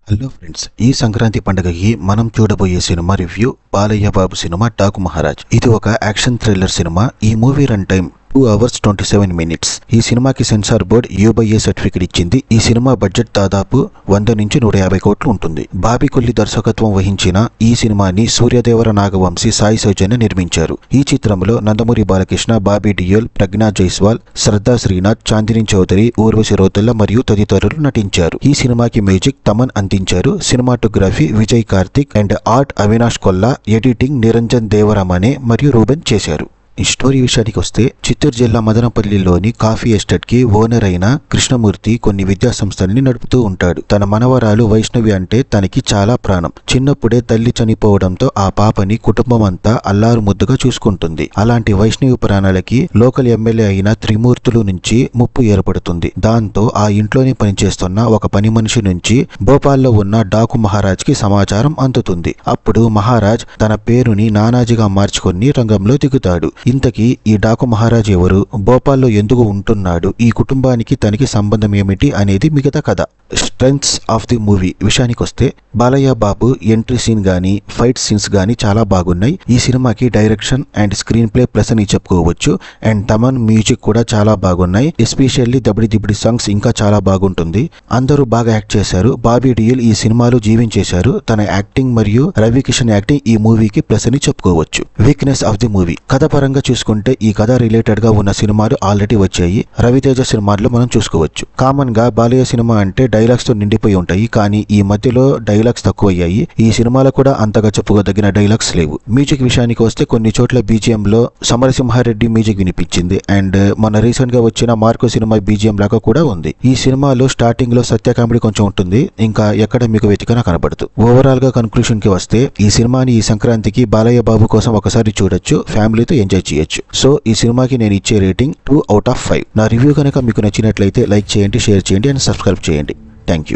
Hello friends, ఈ సంక్రాంతి పండుగకి మనం చూడబోయే cinema review Balayya Babu cinema Daaku Maharaj. ఇది ఒక యాక్షన్ థ్రిల్లర్ సినిమా. ఈ movie run time 2 hours 27 minutes. ఈ సినిమాకి సెన్సార్ బోర్డ్ UBA సర్టిఫికేట్ ఇచ్చింది. ఈ సినిమా బడ్జెట్ దాదాపు 100 నుంచి 150 కోట్లు ఉంటుంది. బాబీ కొల్లి దర్శకత్వం వహించిన ఈ సినిమాని సూర్యదేవర నాగవంశీ, సాయి సౌజన్య నిర్మించారు. ఈ చిత్రంలో నందమూరి బాలకృష్ణ, బాబీ డియోల్, ప్రజ్ఞా జైస్వాల్, శ్రద్ధా శ్రీనాథ్, చాందిని చౌదరి, ఊర్వశి రోతెల్ల మరియు తదితరులు నటించారు. ఈ సినిమాకి మ్యూజిక్ తమన్ అందించారు. Cinematography Vijay Karthik and art Avinash Kolla, editing Niranjan Devaramane మరియు రూబెన్ చేశారు. ఈ స్టోరీ విషయానికి వస్తే, చిత్తూరు జిల్లా మదనపల్లిలోని కాఫీ ఎస్టేట్ కి ఓనర్ అయిన కృష్ణమూర్తి కొన్ని విద్యా సంస్థల్ని నడుపుతూ ఉంటాడు. తన మనవరాలు వైష్ణవి అంటే తనకి చాలా ప్రాణం. చిన్నప్పుడే తల్లి చనిపోవడంతో ఆ పాపని కుటుంబం అంతా అల్లారు ముద్దుగా చూసుకుంటుంది. అలాంటి వైష్ణవి ప్రాణాలకి లోకల్ ఎమ్మెల్యే అయిన త్రిమూర్తులు నుంచి ముప్పు ఏర్పడుతుంది. దాంతో ఆ ఇంట్లోనే పనిచేస్తున్న ఒక పని మనిషి నుంచి భోపాల్లో ఉన్న డాకు మహారాజ్ కి సమాచారం అందుతుంది. అప్పుడు మహారాజ్ తన పేరుని నానాజీగా మార్చుకొని రంగంలో దిగుతాడు. ఇంతకీ ఈ డాకు మహారాజ్ ఎవరు, భోపాల్లో ఎందుకు ఉంటున్నాడు, ఈ కుటుంబానికి తనకి సంబంధం ఏమిటి అనేది మిగతా కథ. స్ట్రెంగ్త్స్ ఆఫ్ ది మూవీ విషయానికి వస్తే, బాలయ్య బాబు ఎంట్రీ సీన్ గానీ ఫైట్ సీన్స్ గానీ చాలా బాగున్నాయి. ఈ సినిమాకి direction and screen play plus అని చెప్పుకోవచ్చు. అండ్ తమన్ మ్యూజిక్ కూడా చాలా బాగున్నాయి. ఎస్పెషల్లీ దబడి దిబడి సాంగ్స్ ఇంకా చాలా బాగుంటుంది. అందరూ బాగా యాక్ట్ చేశారు. బాబీ డియోల్ ఈ సినిమాలో జీవించేశారు. తన యాక్టింగ్ మరియు రవి కిషన్ యాక్టింగ్ ఈ మూవీకి ప్లస్ అని చెప్పుకోవచ్చు. వీక్నెస్ ఆఫ్ ది మూవీ, కథ పరంగా చూసుకుంటే ఈ కథ రిలేటెడ్ గా ఉన్న సినిమాలు ఆల్రెడీ వచ్చాయి. రవితేజ సినిమాల్లో మనం చూసుకోవచ్చు. కామన్ గా బాలయ్య సినిమా అంటే డైలాగ్స్ తో నిండిపోయి ఉంటాయి. కానీ ఈ మధ్యలో డైలాగ్స్ తక్కువయ్యాయి. ఈ సినిమాలో కూడా అంతగా చెప్పుకోదగిన డైలాగ్స్ లేవు. మ్యూజిక్ విషయానికి వస్తే కొన్ని చోట్ల BGM లో సమరసింహారెడ్డి మ్యూజిక్ వినిపించింది. అండ్ మన రీసెంట్ గా వచ్చిన మార్కో సినిమా BGM లాగా కూడా ఉంది. ఈ సినిమాలో స్టార్టింగ్ లో సత్య కామెడీ కొంచెం ఉంటుంది. ఇంకా ఎక్కడ మీకు వెతికినా కనబడదు. ఓవరాల్ గా కన్క్లూషన్ కి వస్తే, ఈ సినిమాని ఈ సంక్రాంతికి బాలయ్య బాబు కోసం ఒకసారి చూడొచ్చు. ఫ్యామిలీతో ఎంజాయ్ చేయొచ్చు. సో ఈ సినిమాకి నేను ఇచ్చే రేటింగ్ 2 out of 5. నా రివ్యూ కనుక మీకు నచ్చినట్లయితే లైక్ చేయండి, షేర్ చేయండి అండ్ సబ్స్క్రైబ్ చేయండి. Thank you.